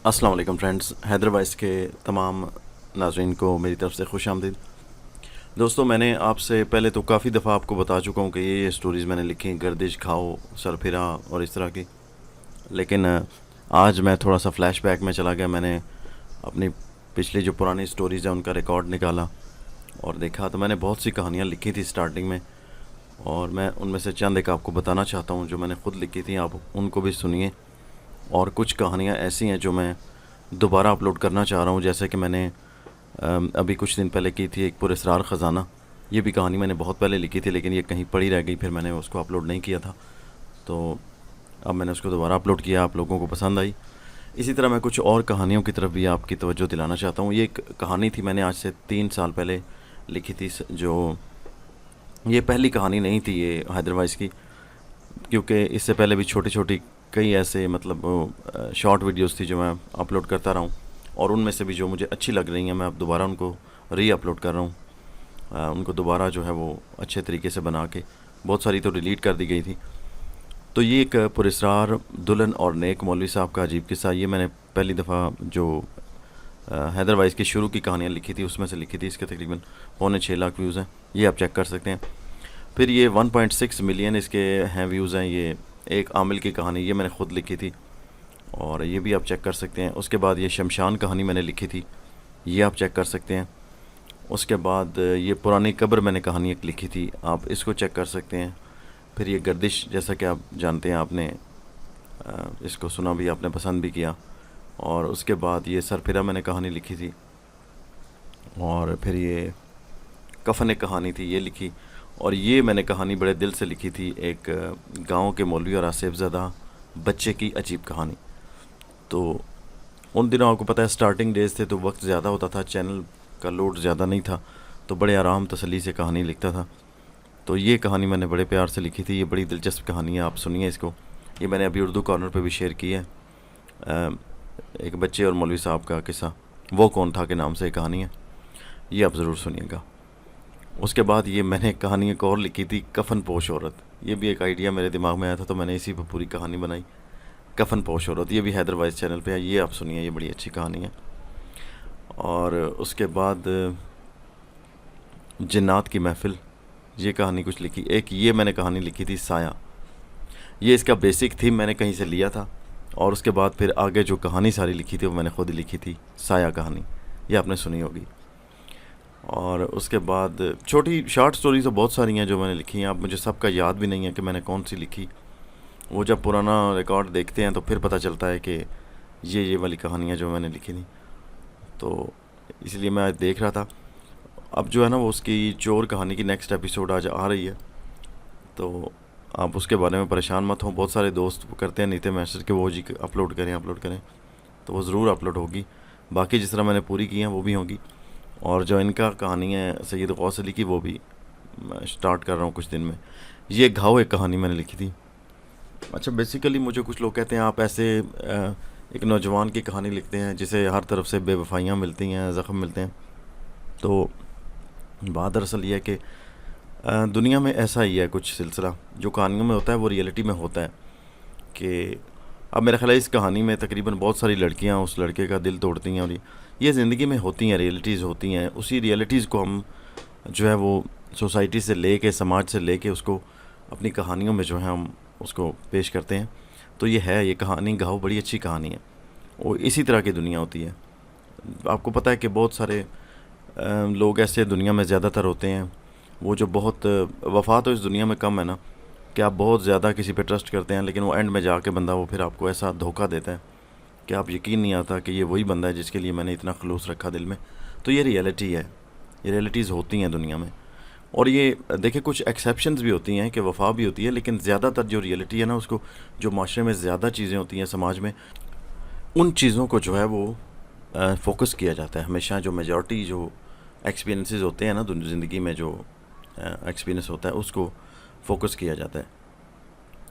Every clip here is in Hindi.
अस्सलाम वालेकुम फ्रेंड्स, हैदराबाद के तमाम नाज़रीन को मेरी तरफ़ से खुश आमदीद। दोस्तों, मैंने आपसे पहले तो काफ़ी दफ़ा आपको बता चुका हूँ कि ये स्टोरीज़ मैंने लिखी हैं, गर्दिश, घाव, सरफिरा और इस तरह की। लेकिन आज मैं थोड़ा सा फ़्लैशबैक में चला गया। मैंने अपनी पिछली जो पुरानी स्टोरीज़ हैं उनका रिकॉर्ड निकाला और देखा तो मैंने बहुत सी कहानियाँ लिखी थी स्टार्टिंग में, और मैं उनमें से चंद एक आपको बताना चाहता हूँ जो मैंने ख़ुद लिखी थी। आप उनको भी सुनिए। और कुछ कहानियाँ ऐसी हैं जो मैं दोबारा अपलोड करना चाह रहा हूँ, जैसे कि मैंने अभी कुछ दिन पहले की थी एक पुरस्रार ख़ज़ाना। ये भी कहानी मैंने बहुत पहले लिखी थी, लेकिन ये कहीं पड़ी रह गई, फिर मैंने उसको अपलोड नहीं किया था। तो अब मैंने उसको दोबारा अपलोड किया, आप लोगों को पसंद आई। इसी तरह मैं कुछ और कहानियों की तरफ भी आपकी तवज्जो दिलाना चाहता हूँ। ये एक कहानी थी, मैंने आज से 3 साल पहले लिखी थी। जो ये पहली कहानी नहीं थी ये हैदराबाद की, क्योंकि इससे पहले भी छोटी छोटी कई ऐसे मतलब शॉर्ट वीडियोस थी जो मैं अपलोड करता रहा हूँ, और उनमें से भी जो मुझे अच्छी लग रही हैं मैं अब दोबारा उनको री अपलोड कर रहा हूँ। उनको दोबारा जो है वो अच्छे तरीके से बना के, बहुत सारी तो डिलीट कर दी गई थी। तो ये एक पुरस्रार दुल्हन और नेक मौलवी साहब का अजीब किस्सा, ये मैंने पहली दफ़ा जो हैदराबाद की शुरू की कहानियाँ लिखी थी उसमें से लिखी थी। इसके तकरीबन 6.25 लाख व्यूज़ हैं, ये आप चेक कर सकते हैं। फिर ये 1.6 मिलियन इसके हैं व्यूज़ हैं। ये एक आमिल की कहानी, ये मैंने ख़ुद लिखी थी और ये भी आप चेक कर सकते हैं। उसके बाद ये शमशान कहानी मैंने लिखी थी, ये आप चेक कर सकते हैं। उसके बाद ये पुरानी कब्र मैंने कहानी एक लिखी थी, आप इसको चेक कर सकते हैं। फिर ये गर्दिश, जैसा कि आप जानते हैं, आपने इसको सुना भी, आपने पसंद भी किया। और उसके बाद ये सरफिरा मैंने कहानी लिखी थी, और फिर ये कफन एक कहानी थी, ये लिखी। और ये मैंने कहानी बड़े दिल से लिखी थी, एक गांव के मौलवी और आसिफ़ बच्चे की अजीब कहानी। तो उन दिनों आपको पता है स्टार्टिंग डेज थे तो वक्त ज़्यादा होता था, चैनल का लोड ज़्यादा नहीं था, तो बड़े आराम तसल्ली से कहानी लिखता था। तो ये कहानी मैंने बड़े प्यार से लिखी थी, ये बड़ी दिलचस्प कहानी है, आप सुनिए इसको। ये मैंने अभी उर्दू कॉर्नर पे भी शेयर की है। एक बच्चे और मौलवी साहब का किस्सा, वो कौन था के नाम से एक कहानी है, ये आप ज़रूर सुनिएगा। उसके बाद ये मैंने कहानी एक और लिखी थी, कफन पोश औरत। ये भी एक आइडिया मेरे दिमाग में आया था तो मैंने इसी पर पूरी कहानी बनाई, कफन पोश औरत। ये भी हैदराबाद चैनल पे है, ये आप सुनिए, ये बड़ी अच्छी कहानी है। और उसके बाद जिन्नात की महफ़िल, ये कहानी कुछ लिखी। एक ये मैंने कहानी लिखी थी साया, ये इसका बेसिक थीम मैंने कहीं से लिया था, और उसके बाद फिर आगे जो कहानी सारी लिखी थी वो मैंने ख़ुद लिखी थी, साया कहानी, ये आपने सुनी होगी। और उसके बाद छोटी शॉर्ट स्टोरीज तो बहुत सारी हैं जो मैंने लिखी हैं, अब मुझे सबका याद भी नहीं है कि मैंने कौन सी लिखी। वो जब पुराना रिकॉर्ड देखते हैं तो फिर पता चलता है कि ये वाली कहानियाँ जो मैंने लिखी थी। तो इसलिए मैं आज देख रहा था, अब जो है ना वो उसकी चोर कहानी की नेक्स्ट एपिसोड आज आ रही है, तो आप उसके बारे में परेशान मत हो। बहुत सारे दोस्त करते हैं नीचे मैसेज कि वो जी अपलोड करें, तो वो ज़रूर अपलोड होगी। बाकी जिस तरह मैंने पूरी की हैं वो भी होगी, और जो इनका कहानी है सैयद गौस अली की, वो भी मैं स्टार्ट कर रहा हूँ कुछ दिन में। ये घाव एक कहानी मैंने लिखी थी। अच्छा, बेसिकली मुझे कुछ लोग कहते हैं आप ऐसे एक नौजवान की कहानी लिखते हैं जिसे हर तरफ से बेवफाइयाँ मिलती हैं, ज़ख्म मिलते हैं। तो बात दरअसल ये है कि दुनिया में ऐसा ही है कुछ सिलसिला, जो कहानियों में होता है वो रियलिटी में होता है। कि अब मेरा ख्याल है इस कहानी में तकरीबन बहुत सारी लड़कियां उस लड़के का दिल तोड़ती हैं, और ये ज़िंदगी में होती हैं, रियलिटीज़ होती हैं। उसी रियलिटीज़ को हम जो है वो सोसाइटी से लेके, समाज से लेके उसको अपनी कहानियों में जो है हम उसको पेश करते हैं। तो ये कहानी घाव बड़ी अच्छी कहानी है, और इसी तरह की दुनिया होती है। आपको पता है कि बहुत सारे लोग ऐसे दुनिया में ज़्यादातर होते हैं, वो जो बहुत वफ़ा तो इस दुनिया में कम है ना, कि आप बहुत ज़्यादा किसी पे ट्रस्ट करते हैं, लेकिन वो एंड में जाके बंदा वो फिर आपको ऐसा धोखा देता है कि आप यकीन नहीं आता कि ये वही बंदा है जिसके लिए मैंने इतना खलूस रखा दिल में। तो ये रियलिटी है, ये रियलिटीज़ होती हैं दुनिया में। और ये देखिए कुछ एक्सेप्शंस भी होती हैं कि वफ़ा भी होती है, लेकिन ज़्यादातर जो रियलिटी है ना, उसको जो माशरे में ज़्यादा चीज़ें होती हैं समाज में, उन चीज़ों को जो है वो फोकस किया जाता है हमेशा। जो मेजॉरिटी जो एक्सपीरियंसेस होते हैं ना ज़िंदगी में, जो एक्सपीरियंस होता है उसको फोकस किया जाता है,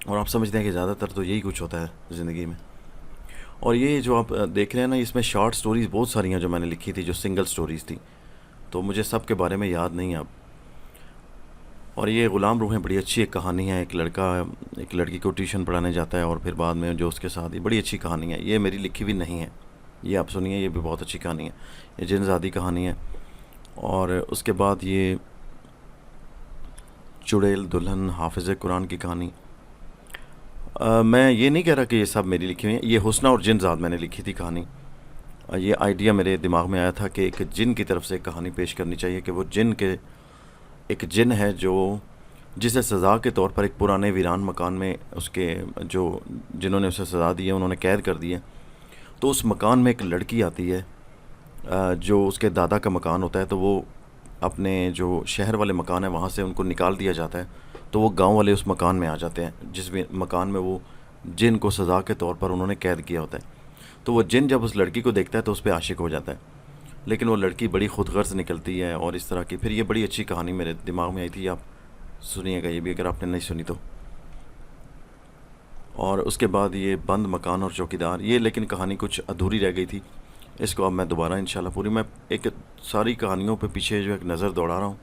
और आप समझते हैं कि ज़्यादातर तो यही कुछ होता है ज़िंदगी में। और ये जो आप देख रहे हैं ना, इसमें शॉर्ट स्टोरीज़ बहुत सारी हैं जो मैंने लिखी थी, जो सिंगल स्टोरीज़ थी, तो मुझे सब के बारे में याद नहीं है अब। और ये ग़ुलाम रूहें बड़ी अच्छी एक कहानी है। एक लड़का एक लड़की को ट्यूशन पढ़ाने जाता है और फिर बाद में जो उसके साथ, ये बड़ी अच्छी कहानी है, ये मेरी लिखी भी नहीं है, ये आप सुनिए, ये भी बहुत अच्छी कहानी है। ये जिनज़ादी कहानी है। और उसके बाद ये चुड़ैल दुल्हन हाफिज़ कुरान की कहानी। मैं ये नहीं कह रहा कि ये सब मेरी लिखी हुई है। ये हुस्ना और जिनज़ाद मैंने लिखी थी कहानी। ये आइडिया मेरे दिमाग में आया था कि एक जिन की तरफ से एक कहानी पेश करनी चाहिए कि वो जिन के एक जिन है जो जिसे सज़ा के तौर पर एक पुराने वीरान मकान में उसके जो जिन्होंने उसे सज़ा दी है उन्होंने कैद कर दी है। तो उस मकान में एक लड़की आती है जो उसके दादा का मकान होता है। तो वो अपने जो शहर वाले मकान है वहाँ से उनको निकाल दिया जाता है। तो वो गांव वाले उस मकान में आ जाते हैं जिस भी मकान में वो जिन को सज़ा के तौर पर उन्होंने कैद किया होता है। तो वो जिन जब उस लड़की को देखता है तो उस पर आशिक हो जाता है। लेकिन वो लड़की बड़ी खुदगर्ज निकलती है और इस तरह की। फिर ये बड़ी अच्छी कहानी मेरे दिमाग में आई थी, आप सुनिएगा ये भी अगर आपने नहीं सुनी तो। और उसके बाद ये बंद मकान और चौकीदार, ये लेकिन कहानी कुछ अधूरी रह गई थी। इसको अब मैं दोबारा इंशाल्लाह पूरी, मैं एक सारी कहानियों पे पीछे जो एक नज़र दौड़ा रहा हूँ।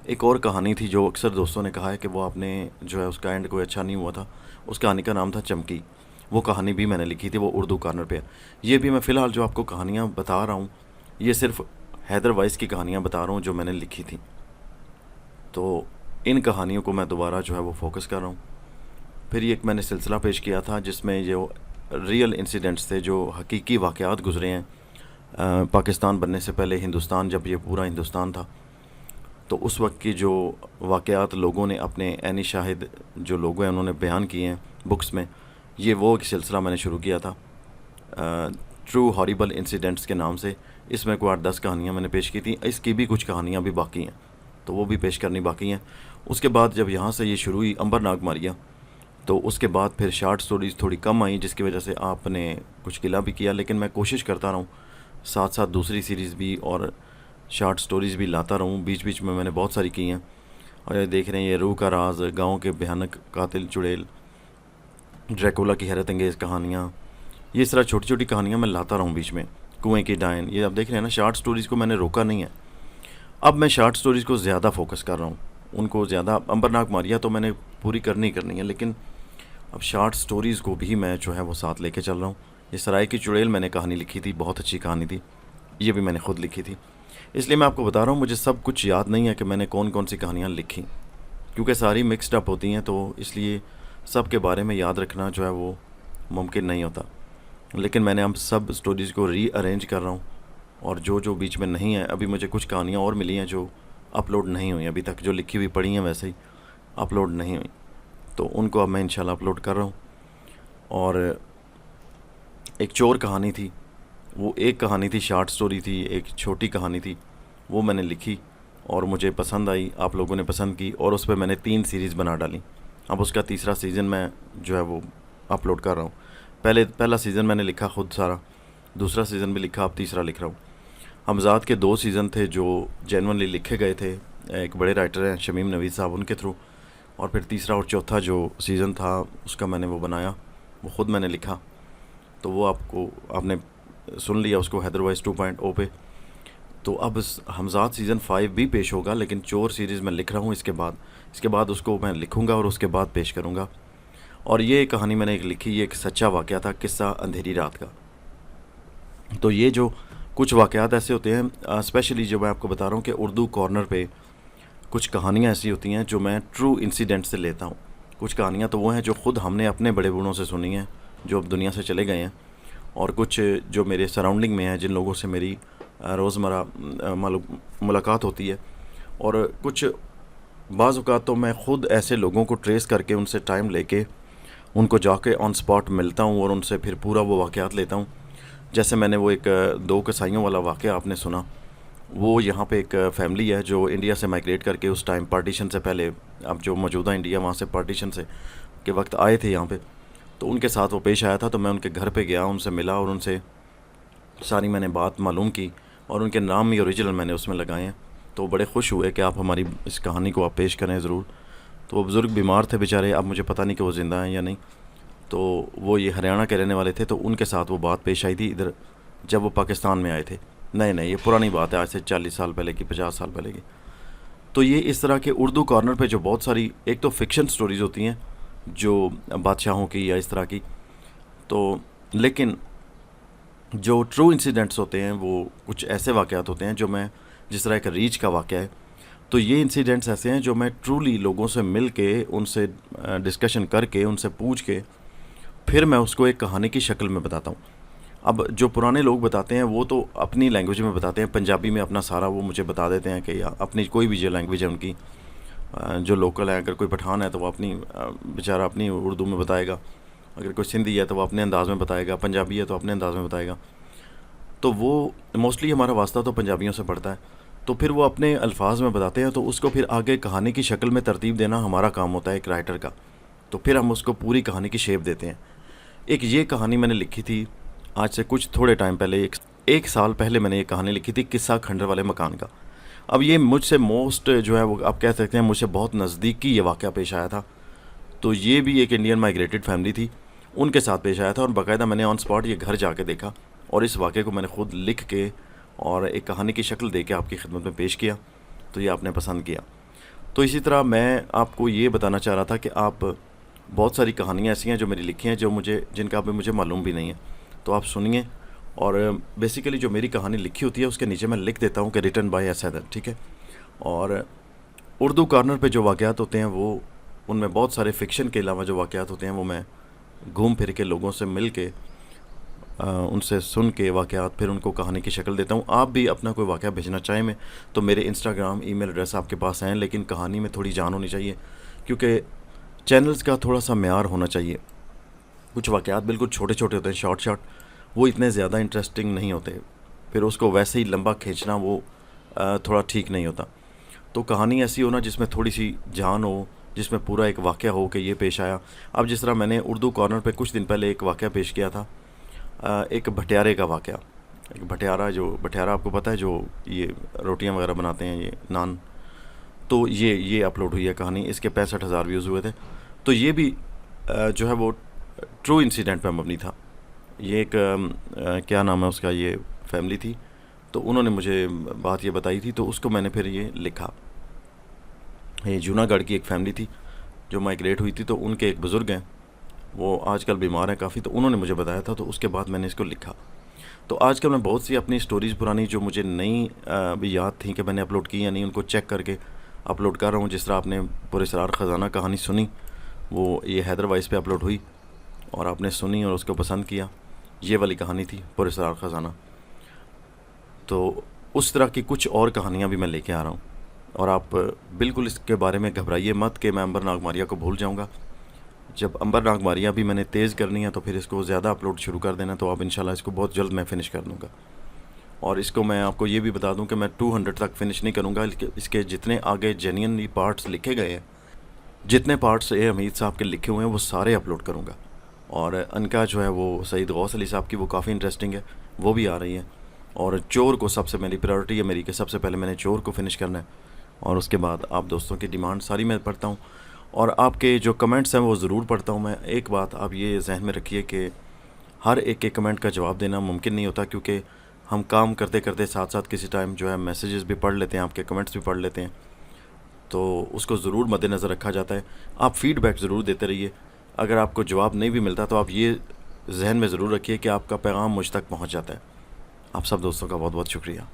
एक और कहानी थी जो अक्सर दोस्तों ने कहा है कि वो आपने जो है उसका एंड कोई अच्छा नहीं हुआ था। उस कहानी का नाम था चमकी। वो कहानी भी मैंने लिखी थी, वो उर्दू कॉर्नर पे है। ये भी मैं फ़िलहाल जो आपको कहानियाँ बता रहा हूँ ये सिर्फ हैदर वाइस की कहानियाँ बता रहा हूँ जो मैंने लिखी थी। तो इन कहानियों को मैं दोबारा जो है वो फोकस कर रहा हूँ। फिर ये एक मैंने सिलसिला पेश किया था जिसमें जो रियल इंसिडेंट्स थे, जो हकीकी वाक़यात गुज़रे हैं पाकिस्तान बनने से पहले, हिंदुस्तान जब ये पूरा हिंदुस्तान था, तो उस वक्त की जो वाक़यात लोगों ने अपने ऐनी शाहिद जो लोग हैं उन्होंने बयान किए हैं बुक्स में। ये वो एक सिलसिला मैंने शुरू किया था ट्रू हॉरिबल इंसिडेंट्स के नाम से। इसमें कोई 8-10 कहानियाँ मैंने पेश की थी। इसकी भी कुछ कहानियाँ भी बाकी हैं, तो वो भी पेश करनी बाकी हैं। उसके बाद जब यहाँ से ये शुरू हुई अंबर नागमारिया, तो उसके बाद फिर शार्ट स्टोरीज़ थोड़ी कम आई जिसकी वजह से आपने कुछ गिला भी किया। लेकिन मैं कोशिश करता रहूँ साथ साथ दूसरी सीरीज़ भी और शार्ट स्टोरीज़ भी लाता रहूँ। बीच बीच में मैंने बहुत सारी की हैं। और ये देख रहे हैं, ये रूह का राज, गाँव के भयानक कातिल चुड़ैल, ड्रैकुला की हैरत अंगेज़ कहानियाँ, ये इस तरह छोटी छोटी कहानियाँ मैं लाता रहूँ बीच में। कुएँ की डायन, ये आप देख रहे हैं ना, शार्ट स्टोरीज़ को मैंने रोका नहीं है। अब मैं शार्ट स्टोरीज़ को ज़्यादा फोकस कर रहा हूँ, उनको ज़्यादा। अंबर नागमारिया तो मैंने पूरी करनी है, लेकिन अब शार्ट स्टोरीज़ को भी मैं जो है वो साथ लेके चल रहा हूँ। ये सराय की चुड़ैल मैंने कहानी लिखी थी, बहुत अच्छी कहानी थी, ये भी मैंने ख़ुद लिखी थी। इसलिए मैं आपको बता रहा हूँ, मुझे सब कुछ याद नहीं है कि मैंने कौन कौन सी कहानियाँ लिखी, क्योंकि सारी मिक्सड अप होती हैं, तो इसलिए सब के बारे में याद रखना जो है वो मुमकिन नहीं होता। लेकिन मैंने अब सब स्टोरीज़ को रीअरेंज कर रहा हूँ। और जो जो बीच में नहीं है, अभी मुझे कुछ कहानियाँ और मिली हैं जो अपलोड नहीं हुई अभी तक, जो लिखी हुई पड़ी हैं वैसे ही अपलोड नहीं हुई, तो उनको अब मैं इंशाल्लाह अपलोड कर रहा हूँ। और एक चोर कहानी थी, वो एक कहानी थी, शार्ट स्टोरी थी, एक छोटी कहानी थी, वो मैंने लिखी और मुझे पसंद आई, आप लोगों ने पसंद की, और उस पर मैंने 3 सीरीज़ बना डाली। अब उसका तीसरा सीज़न मैं जो है वो अपलोड कर रहा हूँ। पहला सीज़न मैंने लिखा खुद सारा, दूसरा सीज़न भी लिखा, अब तीसरा लिख रहा हूँ। हमज़ाद के 2 सीज़न थे जो जेन्युइनली लिखे गए थे, एक बड़े राइटर हैं शमीम नवीद साहब, उनके थ्रू। और फिर तीसरा और चौथा जो सीज़न था उसका मैंने वो बनाया, वो ख़ुद मैंने लिखा। तो वो आपने सुन लिया उसको हैदर वाइस 2.0 पे। तो अब हमज़ाद सीज़न 5 भी पेश होगा, लेकिन चोर सीरीज़ मैं लिख रहा हूँ। इसके बाद उसको मैं लिखूँगा और उसके बाद पेश करूँगा। और ये कहानी मैंने एक लिखी, ये एक सच्चा वाक़या था, किस्सा अंधेरी रात का। तो ये जो कुछ वाक़यात ऐसे होते हैं, स्पेशली जो मैं आपको बता रहा हूँ कि उर्दू कॉर्नर पे कुछ कहानियाँ ऐसी होती हैं जो मैं ट्रू इंसिडेंट से लेता हूँ। कुछ कहानियाँ तो वो हैं जो ख़ुद हमने अपने बड़े बूढ़ों से सुनी हैं जो अब दुनिया से चले गए हैं, और कुछ जो मेरे सराउंडिंग में हैं, जिन लोगों से मेरी रोज़मर्रा मुलाकात होती है। और कुछ बाज़ औक़ात तो मैं ख़ुद ऐसे लोगों को ट्रेस करके उनसे टाइम लेके उनको जाके ऑन स्पॉट मिलता हूँ और उनसे फिर पूरा वो वाक़यात लेता हूँ। जैसे मैंने वो एक 2 कसाईयों वाला वाक़या आपने सुना, वो यहाँ पे एक फैमिली है जो इंडिया से माइग्रेट करके उस टाइम पार्टीशन से पहले, अब जो मौजूदा इंडिया वहाँ से पार्टीशन से के वक्त आए थे यहाँ पे, तो उनके साथ वो पेश आया था। तो मैं उनके घर पे गया, उनसे मिला और उनसे सारी मैंने बात मालूम की और उनके नाम ही ओरिजिनल मैंने उसमें लगाए हैं। तो बड़े खुश हुए कि आप हमारी इस कहानी को आप पेश करें ज़रूर। तो वो बुज़ुर्ग बीमार थे बेचारे, अब मुझे पता नहीं कि वो ज़िंदा हैं या नहीं। तो वो ये हरियाणा के रहने वाले थे, तो उनके साथ वो बात पेश आई थी इधर जब वो पाकिस्तान में आए थे। नहीं, ये पुरानी बात है, आज से 40 साल पहले की, 50 साल पहले की। तो ये इस तरह के उर्दू कॉर्नर पे जो बहुत सारी, एक तो फ़िक्शन स्टोरीज़ होती हैं जो बादशाहों की या इस तरह की, तो लेकिन जो ट्रू इंसिडेंट्स होते हैं वो कुछ ऐसे वाक़यात होते हैं जो मैं, जिस तरह एक रीच का वाक़या है, तो ये इंसिडेंट्स ऐसे हैं जो मैं ट्रूली लोगों से मिल के, उनसे डिस्कशन करके, उनसे पूछ के फिर मैं उसको एक कहानी की शक्ल में बताता हूँ। अब जो पुराने लोग बताते हैं वो तो अपनी लैंग्वेज में बताते हैं, पंजाबी में अपना सारा वो मुझे बता देते हैं कि या अपनी कोई भी जो लैंग्वेज है उनकी, जो लोकल है, अगर कोई पठान है तो वो अपनी बेचारा अपनी उर्दू में बताएगा, अगर कोई सिंधी है तो वो अपने अंदाज़ में बताएगा, पंजाबी है तो अपने अंदाज़ में बताएगा। तो वो मोस्टली हमारा वास्ता तो पंजाबियों से पड़ता है, तो फिर वो अपने अल्फाज में बताते हैं, तो उसको फिर आगे कहानी की शक्ल में तरतीब देना हमारा काम होता है एक राइटर का। तो फिर हम उसको पूरी कहानी की शेप देते हैं। एक ये कहानी मैंने लिखी थी आज से कुछ थोड़े टाइम पहले, एक साल पहले मैंने ये कहानी लिखी थी, किस्सा खंडर वाले मकान का। अब ये मुझसे मोस्ट जो है वो आप कह सकते हैं मुझसे बहुत नज़दीकी ये वाक़या पेश आया था। तो ये भी एक इंडियन माइग्रेटेड फैमिली थी, उनके साथ पेश आया था, और बाकायदा मैंने ऑन स्पॉट ये घर जाके देखा और इस वाक़े को मैंने ख़ुद लिख के और एक कहानी की शक्ल दे के आपकी खिदमत में पेश किया, तो ये आपने पसंद किया। तो इसी तरह मैं आपको ये बताना चाह रहा था कि आप, बहुत सारी कहानियाँ ऐसी हैं जो मेरी लिखी हैं जो मुझे, जिनका अभी मुझे मालूम भी नहीं है, तो आप सुनिए। और बेसिकली जो मेरी कहानी लिखी होती है उसके नीचे मैं लिख देता हूँ कि रिटन बाय एस हैदर, ठीक है। और उर्दू कॉर्नर पे जो वाक़यात होते हैं वो, उनमें बहुत सारे फ़िक्शन के अलावा जो वाक़यात होते हैं वो मैं घूम फिर के लोगों से मिल के, उनसे सुन के वाक़यात, फिर उनको कहानी की शक्ल देता हूँ। आप भी अपना कोई वाक़या भेजना चाहें में तो मेरे इंस्टाग्राम ईमेल एड्रेस आपके पास हैं, लेकिन कहानी में थोड़ी जान होनी चाहिए, क्योंकि चैनल्स का थोड़ा सा म्यार होना चाहिए। कुछ वाक़यात बिल्कुल छोटे छोटे होते हैं, शॉर्ट शॉर्ट, वो इतने ज़्यादा इंटरेस्टिंग नहीं होते, फिर उसको वैसे ही लंबा खींचना वो थोड़ा ठीक नहीं होता। तो कहानी ऐसी हो ना जिसमें थोड़ी सी जान हो, जिसमें पूरा एक वाक़या हो कि ये पेश आया। अब जिस तरह मैंने उर्दू कॉर्नर पे कुछ दिन पहले एक वाक़या पेश किया था, एक भटियारे का वाक़या। एक भटियारा, जो भटियारा आपको पता है, जो ये रोटियां वगैरह बनाते हैं, ये नान, तो ये अपलोड हुई है कहानी, इसके 65,000 व्यूज़ हुए थे। तो ये भी जो है वो ट्रू इंसिडेंट पे मबनी था। ये एक क्या नाम है उसका, ये फैमिली थी, तो उन्होंने मुझे बात ये बताई थी, तो उसको मैंने फिर ये लिखा। ये जूनागढ़ की एक फैमिली थी जो माइग्रेट हुई थी, तो उनके एक बुज़ुर्ग हैं, वो आजकल बीमार हैं काफ़ी, तो उन्होंने मुझे बताया था, तो उसके बाद मैंने इसको लिखा। तो आजकल मैं बहुत सी अपनी स्टोरीज़ पुरानी जो मुझे नहीं भी याद थी कि मैंने अपलोड की या नहीं, उनको चेक करके अपलोड कर रहा हूँ। जिस तरह आपने पुरस्रार ख़जाना कहानी सुनी, वो ये हैदर वाइस पे अपलोड हुई और आपने सुनी और उसको पसंद किया। ये वाली कहानी थी पुरस्रार ख़जाना। तो उस तरह की कुछ और कहानियाँ भी मैं लेके आ रहा हूँ, और आप बिल्कुल इसके बारे में घबराइए मत कि मैं अंबर नागमारिया को भूल जाऊँगा। जब अंबर नागमारिया भी मैंने तेज़ करनी है तो फिर इसको ज़्यादा अपलोड शुरू कर देना, तो आप इंशाल्लाह इसको बहुत जल्द मैं फ़िनिश कर दूँगा। और इसको मैं आपको ये भी बता दूं कि मैं 200 तक फ़िनिश नहीं करूंगा, इसके जितने आगे जेन्युइनली पार्ट्स लिखे गए हैं, जितने पार्ट्स ए हमीद साहब के लिखे हुए हैं, वो सारे अपलोड करूंगा। और अनका जो है वो सईद गौस अली साहब की, वो काफ़ी इंटरेस्टिंग है, वो भी आ रही है। और चोर को सबसे मेरी प्रायोरिटी है मेरी, कि सबसे पहले मैंने चोर को फ़िनिश करना है, और उसके बाद आप दोस्तों की डिमांड सारी मैं पढ़ता हूँ, और आपके जो कमेंट्स हैं वो ज़रूर पढ़ता हूँ मैं। एक बात आप ये जहन में रखिए कि हर एक के कमेंट का जवाब देना मुमकिन नहीं होता, क्योंकि हम काम करते करते साथ साथ किसी टाइम जो है मैसेजेस भी पढ़ लेते हैं, आपके कमेंट्स भी पढ़ लेते हैं, तो उसको ज़रूर मद्देनज़र रखा जाता है। आप फ़ीडबैक ज़रूर देते रहिए। अगर आपको जवाब नहीं भी मिलता तो आप ये जहन में ज़रूर रखिए कि आपका पैगाम मुझ तक पहुंच जाता है। आप सब दोस्तों का बहुत बहुत शुक्रिया।